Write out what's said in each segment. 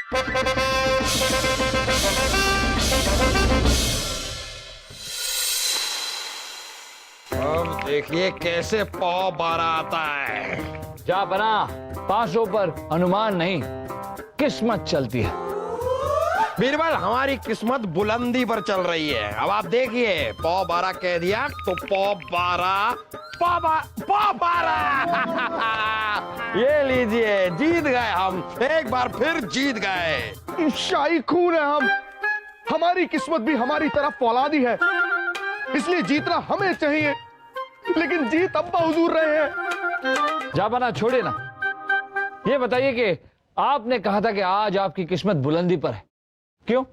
अब देखिए कैसे पौ 12 आता है। जा बना, 500 पर अनुमान नहीं, किस्मत चलती है। बीरबल, हमारी किस्मत बुलंदी पर चल रही है। अब आप देखिए, पौ 12 कह दिया तो पौ 12 ये लीजिए, जीत गए हम, एक बार फिर जीत गए। शाही खून है हम, हमारी किस्मत भी हमारी तरफ फौलादी है, इसलिए जीतना हमें चाहिए, लेकिन जीत अब्बा हुजूर रहे हैं। जा बना, छोड़िए ना। ये बताइए कि आपने कहा था कि आज आपकी किस्मत बुलंदी पर है, क्यों?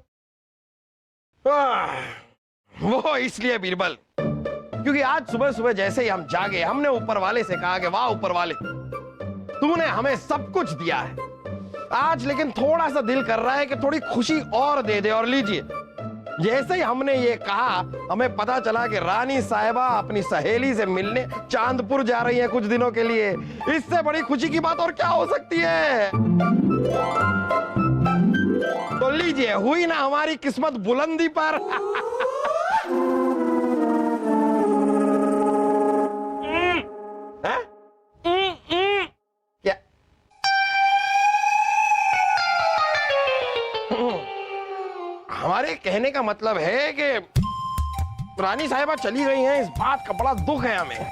वो इसलिए बीरबल, क्योंकि आज सुबह सुबह जैसे ही हम जागे, हमने ऊपर वाले से कहा कि वाह ऊपर वाले, तूने हमें सब कुछ दिया है। आज लेकिन थोड़ा सा दिल कर रहा है कि थोड़ी खुशी और दे दे। और लीजिए, जैसे ही हमने ये कहा, हमें पता चला कि रानी साहिबा अपनी सहेली से मिलने चांदपुर जा रही है कुछ दिनों के लिए। इससे बड़ी खुशी की बात और क्या हो सकती है? तो लीजिए, हुई ना हमारी किस्मत बुलंदी पर। क्या? हमारे कहने का मतलब है कि रानी साहिबा चली गई हैं, इस बात का बड़ा दुख है हमें।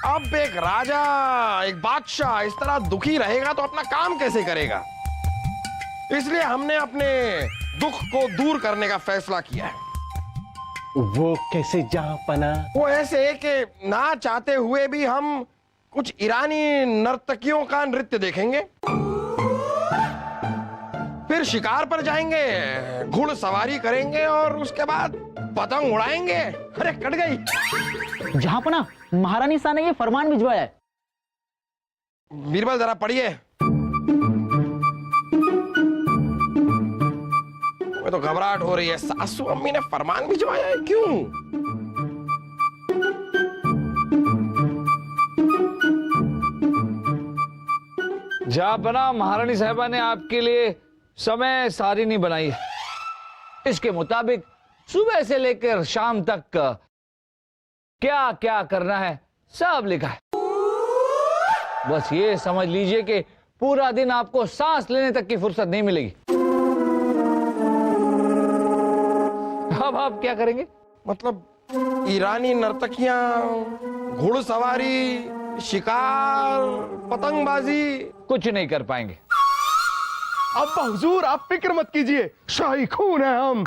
अब एक राजा, एक बादशाह इस तरह दुखी रहेगा तो अपना काम कैसे करेगा? इसलिए हमने अपने दुख को दूर करने का फैसला किया है। वो कैसे जहांपना? वो ऐसे कि ना चाहते हुए भी हम कुछ ईरानी नर्तकियों का नृत्य देखेंगे, फिर शिकार पर जाएंगे, घुड़सवारी करेंगे और उसके बाद पतंग उड़ाएंगे। अरे कट गई। जहांपना, महारानी शाह ने ये फरमान भिजवाया है। बीरबल जरा पढ़िए। मैं तो घबराहट हो रही है, सासू अम्मी ने फरमान भिजवाया है, क्यों? जा बना, महारानी साहिबा ने आपके लिए समय सारिणी बनाई है। इसके मुताबिक सुबह से लेकर शाम तक क्या क्या करना है सब लिखा है। बस ये समझ लीजिए कि पूरा दिन आपको सांस लेने तक की फुर्सत नहीं मिलेगी। अब आप क्या करेंगे? मतलब ईरानी नर्तकियां, घुड़सवारी, शिकार, पतंगबाजी कुछ नहीं कर पाएंगे। अब्बा हुजूर, आप फिक्र मत कीजिए, शाही खून है हम।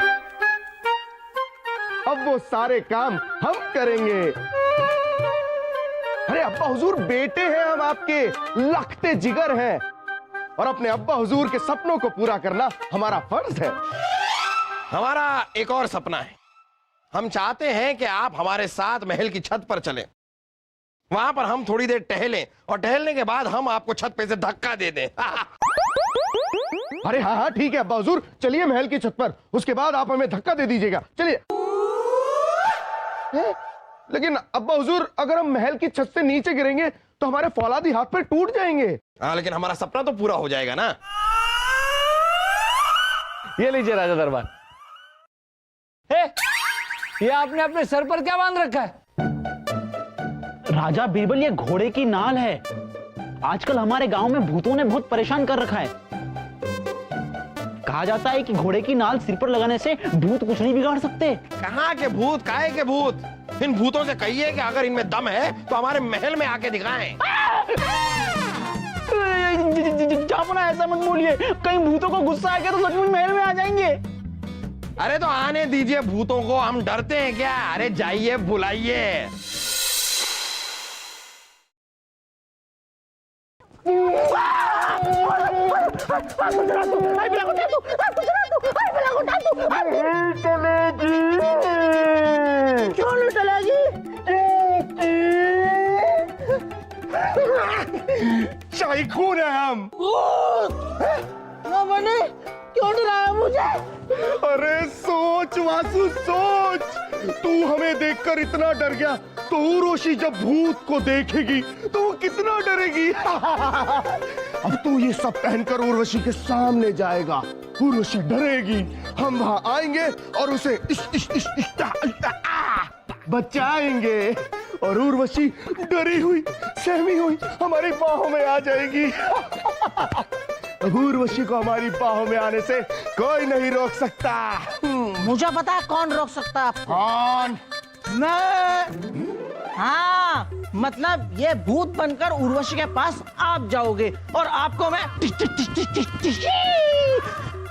अब वो सारे काम हम करेंगे। अरे अब्बा हुजूर, बेटे हैं हम आपके, लखते जिगर हैं, और अपने अब्बा हुजूर के सपनों को पूरा करना हमारा फर्ज है। हमारा एक और सपना है। हम चाहते हैं कि आप हमारे साथ महल की छत पर चलें, वहां पर हम थोड़ी देर टहलें और टहलने के बाद हम आपको छत पे से धक्का दे दें। अरे हाँ हाँ ठीक है अब्बा हुजूर, चलिए महल की छत पर, उसके बाद आप हमें धक्का दे दीजिएगा, चलिए। लेकिन अब्बा हुजूर, अगर हम महल की छत से नीचे गिरेंगे तो हमारे फौलादी हाथ पे टूट जाएंगे। हाँ, लेकिन हमारा सपना तो पूरा हो जाएगा ना। ये लीजिए राजा दरबार। ये आपने अपने सर पर क्या बांध रखा है? राजा बीरबल, ये घोड़े की नाल है। आजकल हमारे गांव में भूतों ने बहुत परेशान कर रखा है। कहा जाता है कि घोड़े की नाल सिर पर लगाने से भूत कुछ नहीं बिगाड़ सकते। कहाँ के भूत, काहे के भूत? इन भूतों से कहिए कि अगर इनमें दम है तो हमारे महल में आके दिखाएं। जहांपना, ऐसा मत बोलिए, कहीं भूतों को गुस्सा आ गया तो सचमुच महल में आ जाएंगे। अरे तो आने दीजिए भूतों को, हम डरते हैं क्या? अरे जाइए, बुलाइए। शाही खून है हम। मैंने क्यों डराया मुझे? अरे सोच वासु, सोच, तू हमें देखकर इतना डर गया तो उर्वशी जब भूत को देखेगी तो वो कितना डरेगी। अब तू ये सब पहनकर उर्वशी के सामने जाएगा, उर्वशी डरेगी, हम वहां आएंगे और उसे बचाएंगे और उर्वशी डरी हुई सहमी हुई हमारी बाहों में आ जाएगी। उर्वशी को हमारी बाहों में आने से कोई नहीं रोक सकता। मुझे पता है कौन रोक सकता है आपको। कौन? मैं। हाँ, मतलब ये भूत बनकर उर्वशी के पास आप जाओगे और आपको मैं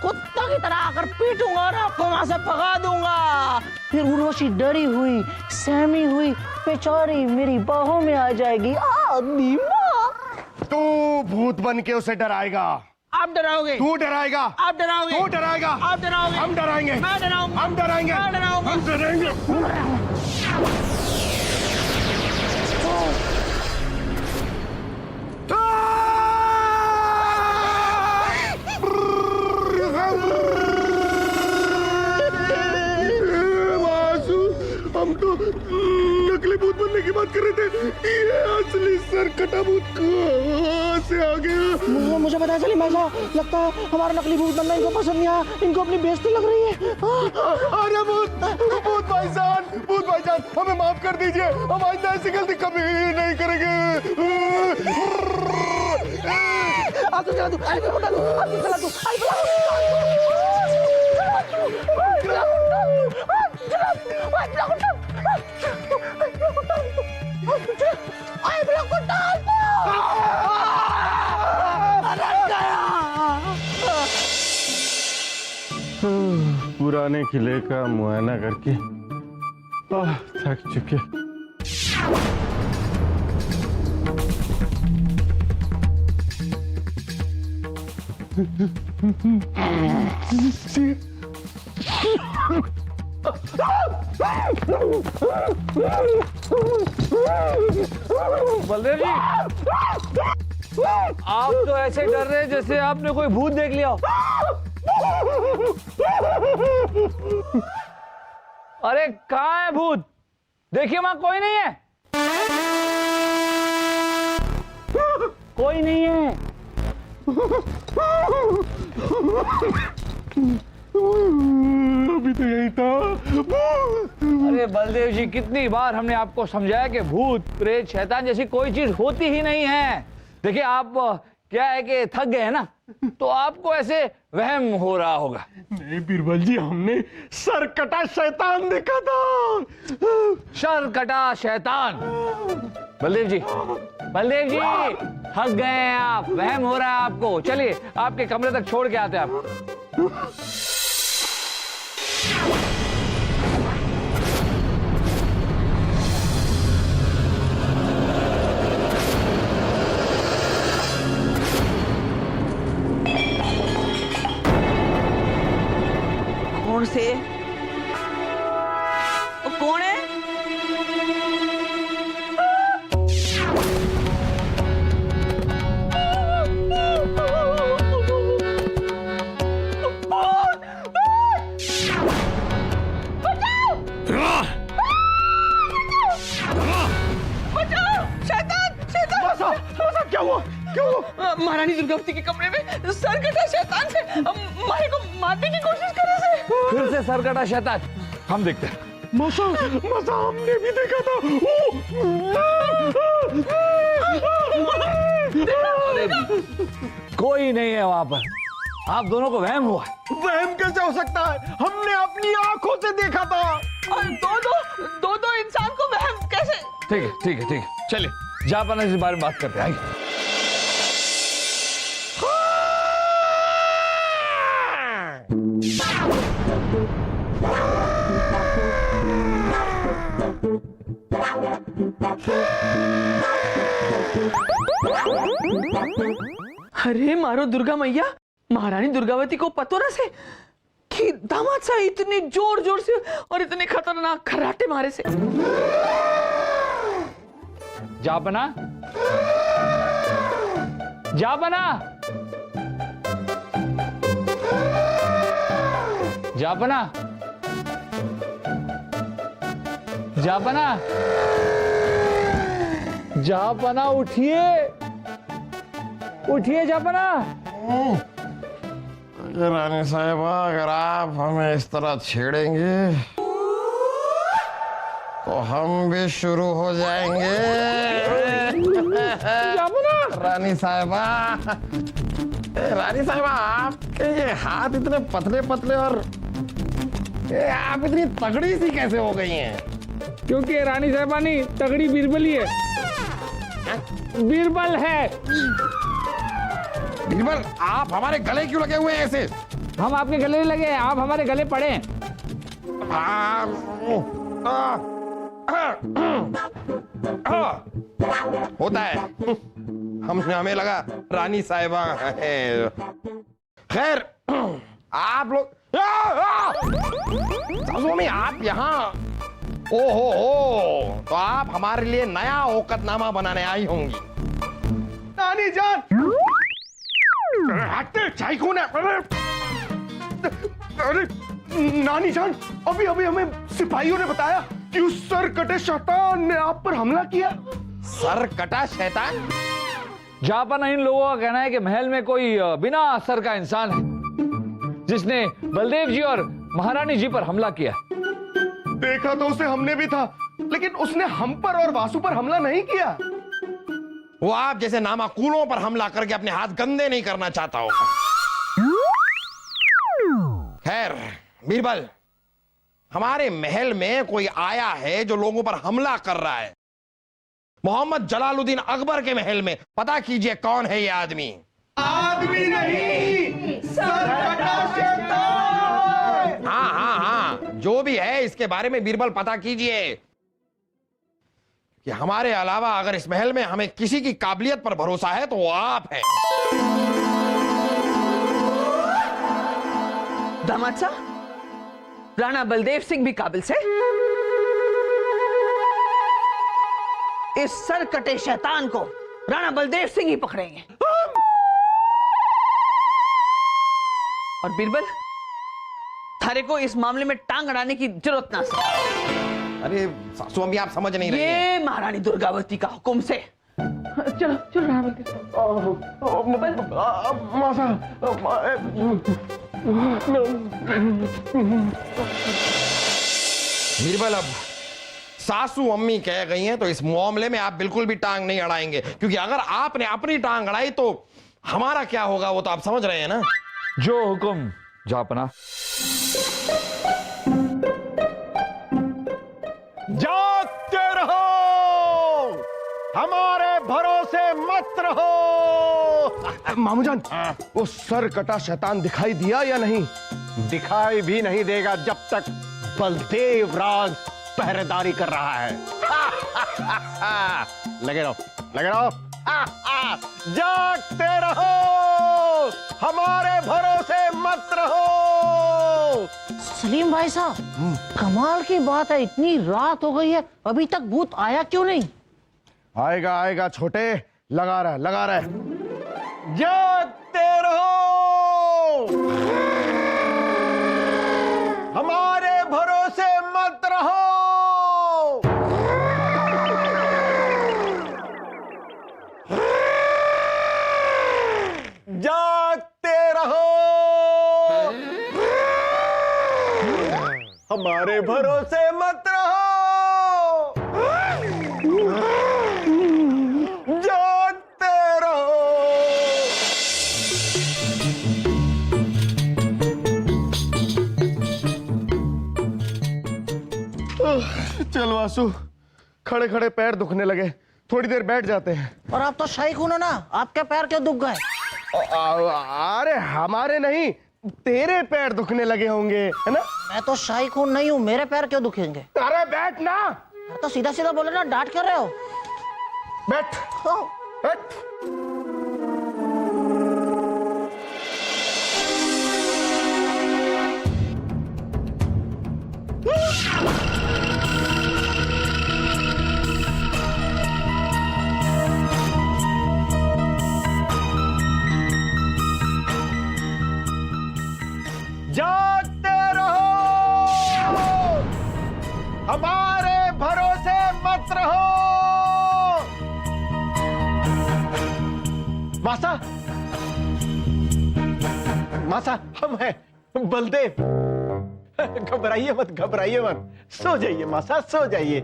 कुत्ता की तरह आकर पीटूंगा और आपको वहां से भगा दूंगा। फिर उर्वशी डरी हुई सहमी हुई बेचारी मेरी बाहों में आ जाएगी। आदमी माँ, तू भूत बन के उसे डराएगा। आप डराओगे, तू डराएगा, आप डराओगे, तू डराएगा, आप डराओगे, हम डराएंगे, मैं डराऊंगा, हम डराएंगे, मैं डराऊंगा, हम डराएंगे। हम तो नकली भूत बनने की बात कर रहे थे, ये असली सरकटा भूत कहाँ से आ गया? मुझे पता चली भाई साहब, लगता है हमारा नकली भूत बनना इनको पसंद नहीं आया, इनको अपनी बेइज्जती लग रही है। अरे भूत भाईजान, हमें माफ कर दीजिए, हम आइंदा ऐसी गलती कभी नहीं करेंगे। आग जला दो, आग जला दो, आग जला दो, आग जला पुराने किले का मुआयना करके थक चुके। बलदेव जी, आप तो ऐसे डर रहे हैं जैसे आपने कोई भूत देख लिया हो। अरे कहाँ है भूत? देखिए वहां कोई नहीं है, कोई नहीं है। अभी तो यही था। अरे बलदेव जी, कितनी बार हमने आपको समझाया कि भूत प्रेत शैतान जैसी कोई चीज होती ही नहीं है। देखिए आप क्या है कि थक गए हैं ना, तो आपको ऐसे वहम हो रहा होगा। नहीं बीरबल जी, हमने सरकटा शैतान देखा था। शरकटा शैतान। बलदेव जी, बलदेव जी, थक गए हैं आप, वहम हो रहा है आपको। चलिए आपके कमरे तक छोड़ के आते हैं आपको। कौन से? वो कौन है? क्या हुआ? क्या हुआ? महारानी दुर्गावती के कमरे में सरकटा शैतान से मारे को मारने की कोशिश कर रहे थे। फिर से सरकटा शैतान, हम देखते हैं। मसा हमने भी देखा था। कोई नहीं है वहां पर, आप दोनों को वहम हुआ। वहम कैसे हो सकता है? हमने अपनी आंखों से देखा था। और दो इंसान को वहम कैसे? ठीक है, ठीक है, ठीक है, चलिए जापान इस बारे में बात करते हैं। अरे मारो दुर्गा मैया, महारानी दुर्गावती को पतो न से कि दामाद साहब इतने जोर जोर से और इतने खतरनाक खर्राटे मारे से। जापना, जापना, जापना, जापना, जापना उठिए, उठिए जापना। रानी साहिबा, अगर आप हमें इस तरह छेड़ेंगे तो हम भी शुरू हो जाएंगे। रानी साहिबा, रानी साहिबा, आपके ये हाथ इतने पतले पतले और आप इतनी तगड़ी सी कैसे हो गई हैं? क्योंकि रानी साहिबा नहीं, तगड़ी बीरबल ही है। बीरबल है। बीरबल, आप हमारे गले क्यों लगे हुए हैं ऐसे? हम आपके गले नहीं लगे, आप हमारे गले पड़े हैं। होता है, हमें लगा रानी साहिबा है। खैर, आप लोग स्वामी, आप यहाँ, ओहो, तो आप हमारे लिए नया औकतनामा बनाने आई होंगी। नानी जान, चाय कौन है? अरे नानी जान, अभी अभी हमें सिपाहियों ने बताया कि उस सर कटे शैतान ने आप पर हमला किया। सर कटा शैतान? जापान इन लोगों का कहना है कि महल में कोई बिना असर का इंसान है जिसने बलदेव जी और महारानी जी पर हमला किया। देखा तो उसे हमने भी था, लेकिन उसने हम पर और वासु पर हमला नहीं किया। वो आप जैसे नामाकूलों पर हमला करके अपने हाथ गंदे नहीं करना चाहता होगा। खैर बीरबल, हमारे महल में कोई आया है जो लोगों पर हमला कर रहा है। मोहम्मद जलालुद्दीन अकबर के महल में। पता कीजिए कौन है ये आदमी। आदमी नहीं, सर कटा शैतान। हाँ, जो भी है इसके बारे में बीरबल पता कीजिए कि हमारे अलावा अगर इस महल में हमें किसी की काबिलियत पर भरोसा है तो वो आप हैं। दामाद साहब, राणा बलदेव सिंह भी काबिल से। इस सर कटे शैतान को राणा बलदेव सिंह ही पकड़ेंगे। और बीरबल, थारे को इस मामले में टांग अड़ाने की जरूरत ना सर। अरे स्वामी, आप समझ नहीं रहे हैं। ये महारानी दुर्गावती का हुक्म से। चलो चलो राणा बलदेव। बीरबल, अब सासू अम्मी कह गई हैं तो इस मामले में आप बिल्कुल भी टांग नहीं अड़ाएंगे, क्योंकि अगर आपने अपनी टांग अड़ाई तो हमारा क्या होगा वो तो आप समझ रहे हैं ना। जो हुक्म जापना। जागते रहो, हमारे भरोसे मत रहो। मामूजान, वो सर कटा शैतान दिखाई दिया या नहीं? दिखाई भी नहीं देगा जब तक बलदेव राज पहरेदारी कर रहा है। लगे रहो, लगे रहो। जागते रहो, हमारे भरोसे मत रहो। सलीम भाई साहब, कमाल की बात है, इतनी रात हो गई है अभी तक भूत आया क्यों नहीं? आएगा आएगा छोटे, लगा रहा, लगा रहा। जागते रहो, हमारे भरोसे मत रहो। जागते रहो, हमारे भरोसे मत रहो। जागते रहो। चल वासु, खड़े खड़े पैर दुखने लगे, थोड़ी देर बैठ जाते हैं। और आप तो शाही खून हो ना, आपके पैर क्यों दुख गए? अरे हमारे नहीं, तेरे पैर दुखने लगे होंगे, है ना? मैं तो शाही खून नहीं हूँ, मेरे पैर क्यों दुखेंगे? अरे बैठ ना। तो सीधा सीधा बोले ना, डांट क्यों रहे हो? बैठ, बैठ। जागते रहो, हमारे भरोसे मत रहो। मासा, मासा हम हैं बलदेव। घबराइए मत, घबराइए मत, सो जाइए मासा, सो जाइए।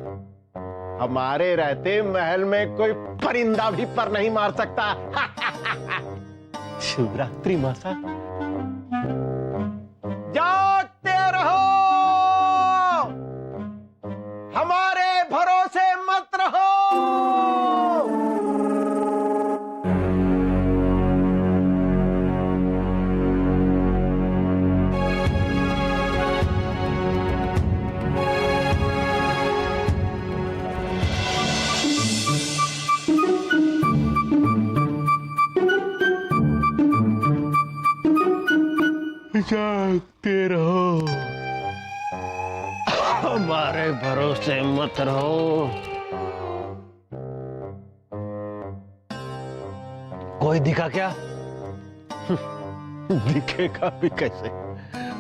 हमारे रहते महल में कोई परिंदा भी पर नहीं मार सकता। शिवरात्रि मासा। जागते रहो, हमारे भरोसे मत रहो। जागते रहो, हमारे भरोसे मत रहो। कोई दिखा क्या? दिखेगा भी कैसे?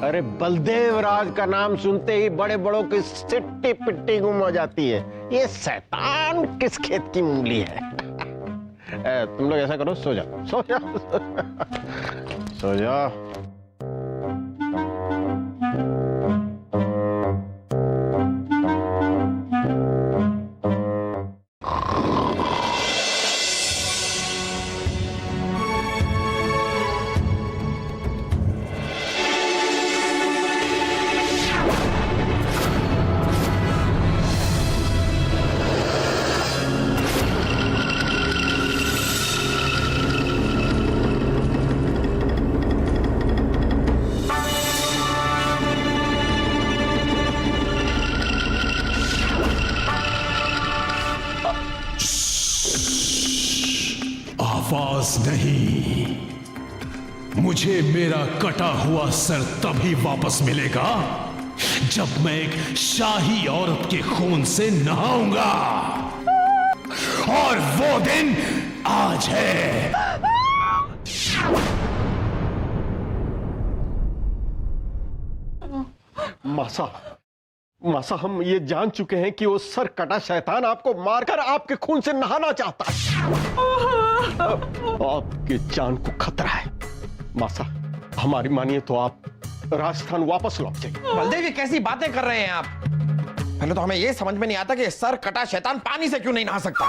अरे बलदेव राज का नाम सुनते ही बड़े बड़ों की सिट्टी पिट्टी गुम हो जाती है। ये शैतान किस खेत की मूंगली है? तुम लोग ऐसा करो, सो जाओ, सो जाओ, सो जाओ। आवाज नहीं, मुझे मेरा कटा हुआ सर तभी वापस मिलेगा जब मैं एक शाही औरत के खून से नहाऊंगा, और वो दिन आज है। मासा, मासा हम ये जान चुके हैं कि वो सर कटा शैतान आपको मारकर आपके खून से नहाना चाहता है। आपकी जान को खतरा है। मासा, हमारी मानिए तो आप राजस्थान वापस लौट जाइए। बलदेव, ये कैसी बातें कर रहे हैं आप? पहले तो हमें यह समझ में नहीं आता कि सर कटा शैतान पानी से क्यों नहीं नहा सकता।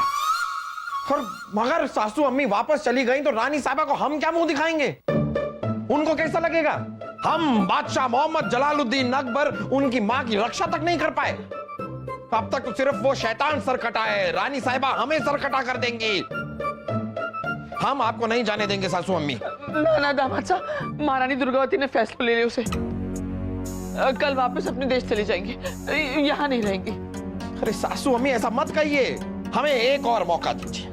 और मगर सासू अम्मी वापस चली गई तो रानी साहबा को हम क्या मुंह दिखाएंगे? उनको कैसा लगेगा? हम बादशाह मोहम्मद जलालुद्दीन अकबर उनकी मां की रक्षा तक नहीं कर पाए। अब तक तो सिर्फ वो शैतान सर कटा है, रानी साहिबा हमें सर कटा कर देंगी। हम आपको नहीं जाने देंगे सासू अम्मी। ना ना दामाद साहब, महारानी दुर्गावती ने फैसला ले लिया उसे। कल वापस अपने देश चले जाएंगे, यहाँ नहीं रहेंगी। अरे सासू अम्मी, ऐसा मत कहिए, हमें एक और मौका दीजिए।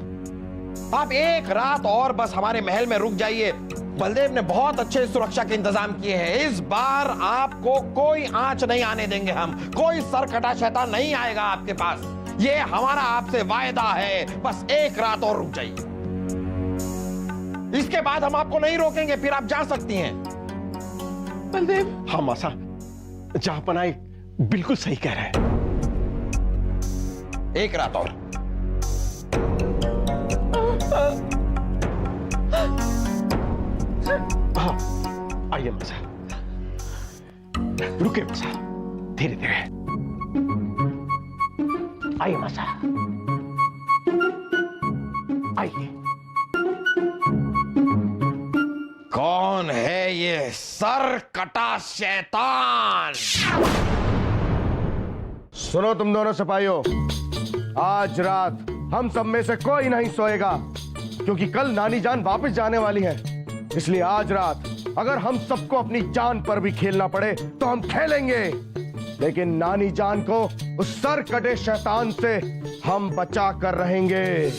आप एक रात और बस हमारे महल में रुक जाइए। बलदेव ने बहुत अच्छे सुरक्षा के इंतजाम किए हैं। इस बार आपको कोई आंच नहीं आने देंगे हम। कोई सरकटा शैतान नहीं आएगा आपके पास। ये हमारा आपसे वायदा है। बस एक रात और रुक जाइए, इसके बाद हम आपको नहीं रोकेंगे, फिर आप जा सकती हैं। बलदेव। हाँ मासा, जहांपनाह बिल्कुल सही कह रहे हैं। एक रात और। हाँ, आइए मासा, रुके मासा, धीरे धीरे आइए मासा, आइए। कौन है ये सर कटा शैतान? सुनो तुम दोनों सिपाहियों, आज रात हम सब में से कोई नहीं सोएगा, क्योंकि कल नानी जान वापस जाने वाली है। इसलिए आज रात अगर हम सबको अपनी जान पर भी खेलना पड़े तो हम खेलेंगे, लेकिन नानी जान को उस सर कटे शैतान से हम बचा कर रहेंगे।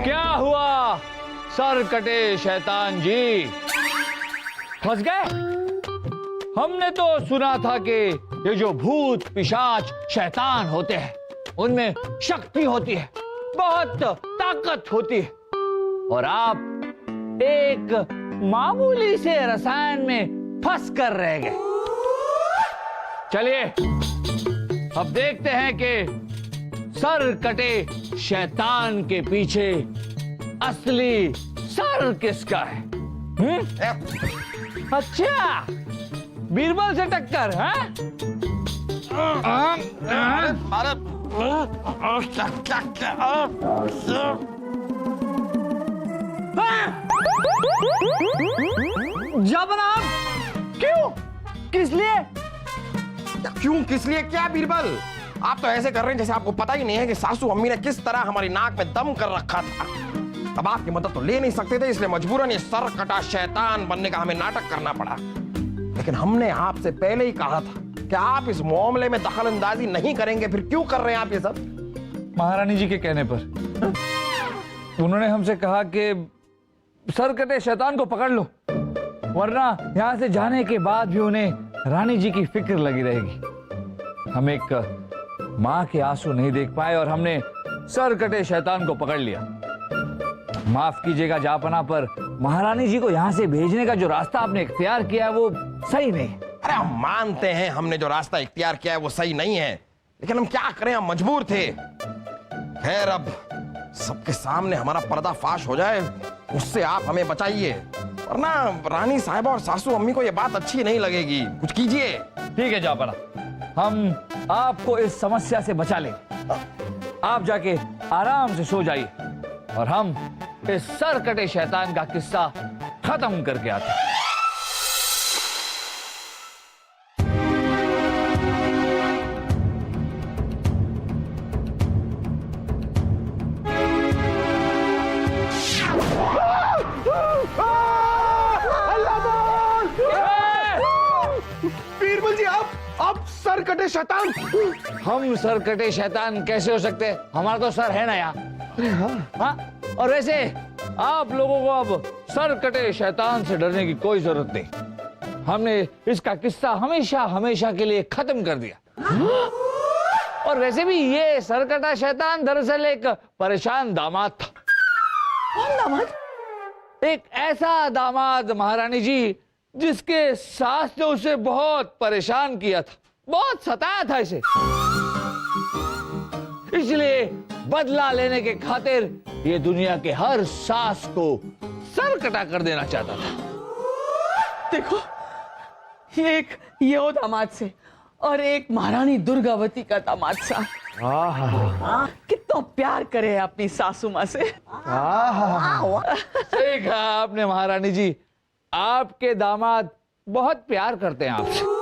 क्या हुआ सर कटे शैतान जी, फंस गए? हमने तो सुना था कि ये जो भूत पिशाच शैतान होते हैं उनमें शक्ति होती है, बहुत ताकत होती है और आप एक मामूली से रसायन में फंस कर रह गए। चलिए अब देखते हैं कि सर कटे शैतान के पीछे असली सर किसका है। अच्छा, बीरबल से टक्कर है? जनाब, क्यों, किस लिए? क्यों किस लिए क्या बीरबल? आप तो ऐसे कर रहे हैं जैसे आपको पता ही नहीं है कि सासू अम्मी ने किस तरह हमारी नाक में दम कर रखा था। अब आपकी मदद तो ले नहीं सकते थे, इसलिए मजबूरन ये सर कटा शैतान बनने का हमें नाटक करना पड़ा। लेकिन हमने आपसे पहले ही कहा था कि आप इस मामले में दखल अंदाजी नहीं करेंगे, फिर क्यों कर रहे हैं आप ये सब? महारानी जी के कहने पर उन्होंने हमसे कहा कि सर कटे शैतान को पकड़ लो, वरना यहां से जाने के बाद भी उन्हें रानी जी की फिक्र लगी रहेगी। हम एक माँ के आंसू नहीं देख पाए और हमने सर कटे शैतान को पकड़ लिया। माफ कीजिएगा जापना, पर महारानी जी को यहाँ से भेजने का जो रास्ता आपने इख्तियार किया है वो सही नहीं। अरे हम मानते हैं हमने जो रास्ता इख्तियार किया है वो सही नहीं है, लेकिन हम क्या करें, हम मजबूर थे। खैर, अब सबके सामने हमारा पर्दाफाश हो जाए उससे आप हमें बचाइए, वरना रानी साहिबा और सासू अम्मी को ये बात अच्छी नहीं लगेगी। कुछ कीजिए। ठीक है जापना, हम आपको इस समस्या से बचा लेंगे। आप जाके आराम से सो जाइए और हम इस सर कटे शैतान का किस्सा खत्म करके आते हैं। बीरबल जी, आप सर कटे शैतान? हम सर कटे शैतान कैसे हो सकते हैं? हमारा तो सर है ना यार। हाँ? और वैसे आप लोगों को अब सर कटे शैतान से डरने की कोई जरूरत नहीं। हमने इसका किस्सा हमेशा हमेशा के लिए खत्म कर दिया। और वैसे भी ये सर कटा शैतान दरअसल एक परेशान दामाद था। कौन दामाद? एक ऐसा दामाद महारानी जी जिसके सास ने उसे बहुत परेशान किया था, बहुत सताया था इसे। इसलिए बदला लेने के खातिर ये दुनिया के हर सास को सर कटा कर देना चाहता था। देखो, एक ये हो दामाद से और एक महारानी दुर्गावती का दामाद सा। कितना प्यार करे अपनी सासू माँ से। सही कहा आपने महारानी जी, आपके दामाद बहुत प्यार करते हैं आपसे।